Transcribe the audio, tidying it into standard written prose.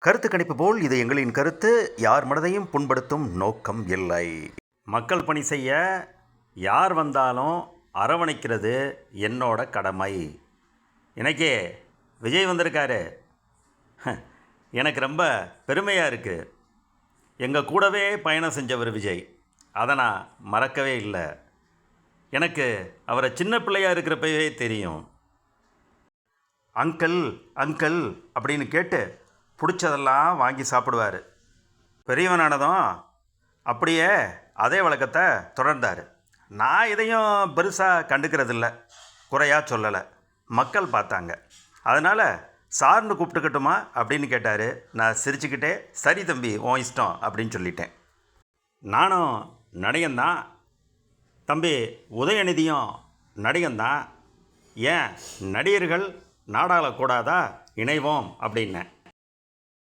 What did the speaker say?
கருத்து கணிப்பு போல் இது எங்களின் கருத்து. யார் மனதையும் புண்படுத்தும் நோக்கம் இல்லை. மக்கள் பணி செய்ய யார் வந்தாலும் அரவணைக்கிறது என்னோட கடமை. இன்னைக்கு விஜய் வந்திருக்காரு. எனக்கு ரொம்ப பெருமையாக இருக்குது. எங்கள் கூடவே பயணம் செஞ்சவர் விஜய். அதை நான் மறக்கவே இல்லை. எனக்கு அவரை சின்ன பிள்ளையாக இருக்கிறப்பவே தெரியும். அங்கிள் அங்கிள் அப்படின்னு கேட்டு பிடிச்சதெல்லாம் வாங்கி சாப்பிடுவார். பெரியவனானதும் அப்படியே அதே வழக்கத்தை தொடர்ந்தார். நான் இதையும் பெருசாக கண்டுக்கிறதில்ல, குறையாக சொல்லலை. மக்கள் பார்த்தாங்க. அதனால் சார்னு கூப்பிட்டுக்கட்டுமா அப்படின்னு கேட்டார். நான் சிரிச்சுக்கிட்டே சரி தம்பி உன் இஷ்டம் அப்படின்னு சொல்லிட்டேன். நானும் நடிகன்தான் தம்பி, உதயநிதியும் நடிகன்தான். ஏன் நடிகர்கள் நாடாளக்கூடாதா, இணைவோம் அப்படின்னேன்.